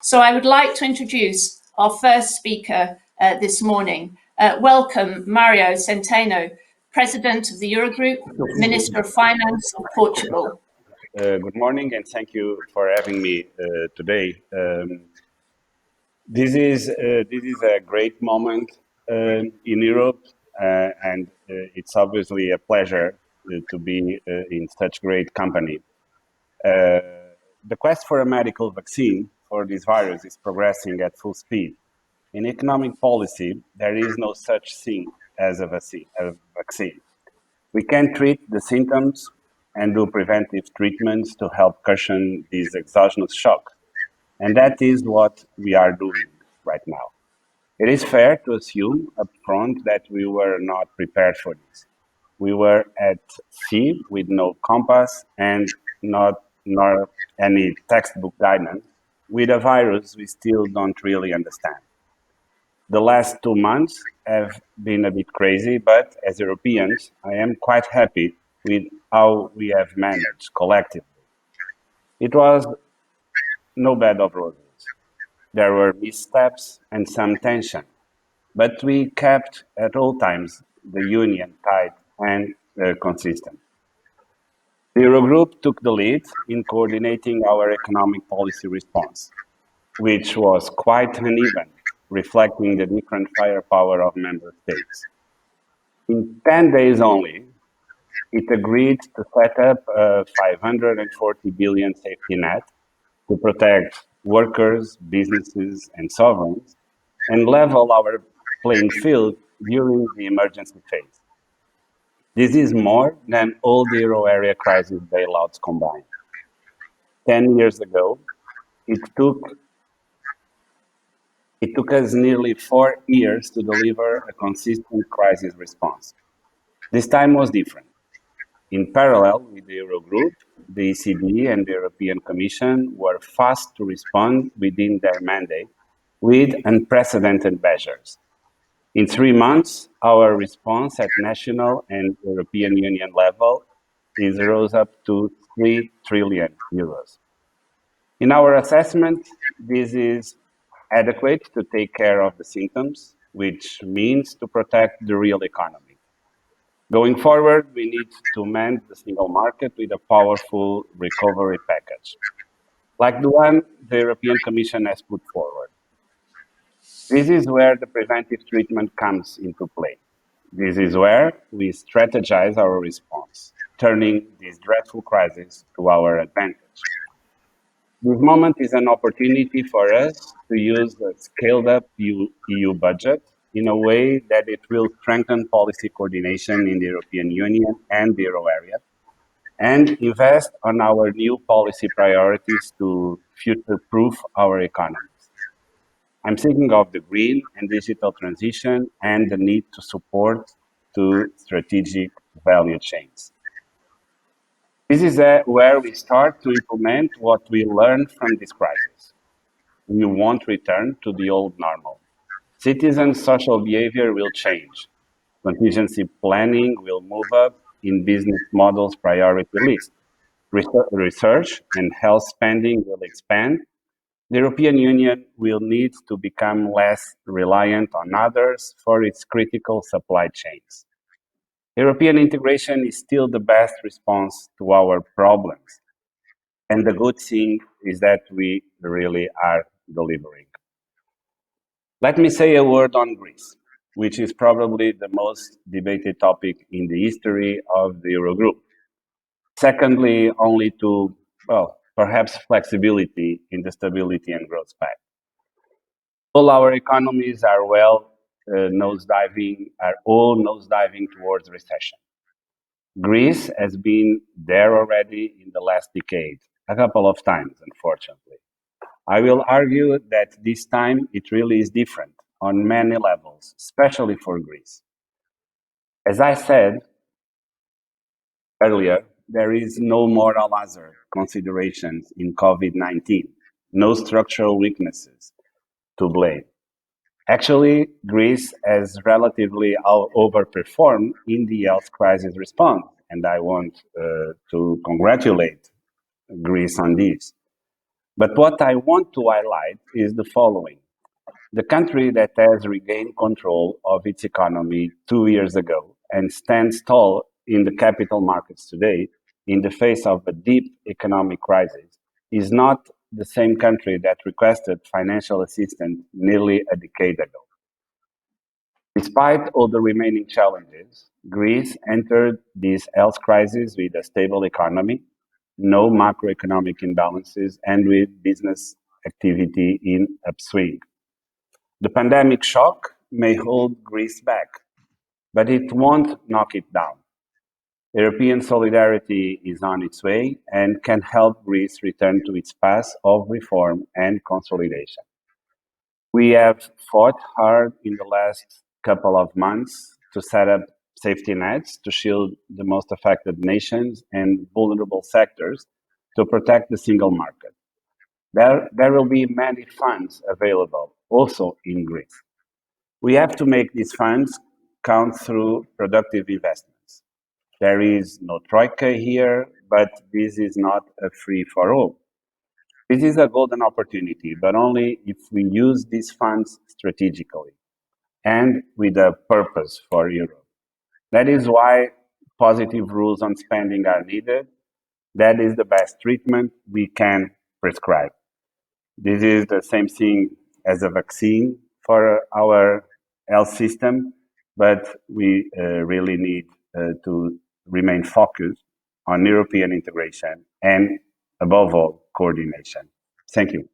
So I would like to introduce our first speaker this morning. Welcome, Mário Centeno, President of the Eurogroup, Minister of Finance of Portugal. Good morning, and thank you for having me today. This is a great moment in Europe, and it's obviously a pleasure to be in such great company. The quest for a medical vaccine for this virus is progressing at full speed. In economic policy, there is no such thing as a vaccine. We can treat the symptoms and do preventive treatments to help cushion these exogenous shocks. And that is what we are doing right now. It is fair to assume upfront that we were not prepared for this. We were at sea with no compass and nor any textbook guidance, with a virus we still don't really understand. The last 2 months have been a bit crazy, but as Europeans, I am quite happy with how we have managed collectively. It was no bed of roses. There were missteps and some tension, but we kept at all times the union tight and consistent. The Eurogroup took the lead in coordinating our economic policy response, which was quite uneven, reflecting the different firepower of member states. In 10 days only, it agreed to set up a 540 billion safety net to protect workers, businesses, and sovereigns, and level our playing field during the emergency phase. This is more than all the euro area crisis bailouts combined. 10 years ago, it took us nearly 4 years to deliver a consistent crisis response. This time was different. In parallel with the Eurogroup, the ECB and the European Commission were fast to respond within their mandate with unprecedented measures. In 3 months, our response at national and European Union level rose up to 3 trillion euros. In our assessment, this is adequate to take care of the symptoms, which means to protect the real economy. Going forward, we need to mend the single market with a powerful recovery package, like the one the European Commission has put forward. This is where the preventive treatment comes into play. This is where we strategize our response, turning this dreadful crisis to our advantage. This moment is an opportunity for us to use the scaled-up EU budget in a way that it will strengthen policy coordination in the European Union and the euro area, and invest on our new policy priorities to future-proof our economies. I'm thinking of the green and digital transition and the need to support to strategic value chains. This is where we start to implement what we learned from this crisis. We won't return to the old normal. Citizens' social behavior will change. Contingency planning will move up in business models' priority list. Research and health spending will expand. The European Union will need to become less reliant on others for its critical supply chains. European integration is still the best response to our problems. And the good thing is that we really are delivering. Let me say a word on Greece, which is probably the most debated topic in the history of the Eurogroup. Secondly, only to, perhaps flexibility in the Stability and Growth Pact. All our economies are all nosediving towards recession. Greece has been there already in the last decade, a couple of times, unfortunately. I will argue that this time it really is different on many levels, especially for Greece. As I said earlier, there is no moral hazard considerations in COVID-19, no structural weaknesses to blame. Actually, Greece has relatively overperformed in the health crisis response, and I want to congratulate Greece on this. But what I want to highlight is the following. The country that has regained control of its economy 2 years ago and stands tall in the capital markets today, in the face of a deep economic crisis, is not the same country that requested financial assistance nearly a decade ago. Despite all the remaining challenges, Greece entered this health crisis with a stable economy, no macroeconomic imbalances, and with business activity in upswing. The pandemic shock may hold Greece back, but it won't knock it down. European solidarity is on its way and can help Greece return to its path of reform and consolidation. We have fought hard in the last couple of months to set up safety nets to shield the most affected nations and vulnerable sectors to protect the single market. There will be many funds available also in Greece. We have to make these funds count through productive investments. There is no troika here, but this is not a free for all. This is a golden opportunity, but only if we use these funds strategically and with a purpose for Europe. That is why positive rules on spending are needed. That is the best treatment we can prescribe. This is the same thing as a vaccine for our health system, but we really need to remain focused on European integration and, above all, coordination. Thank you.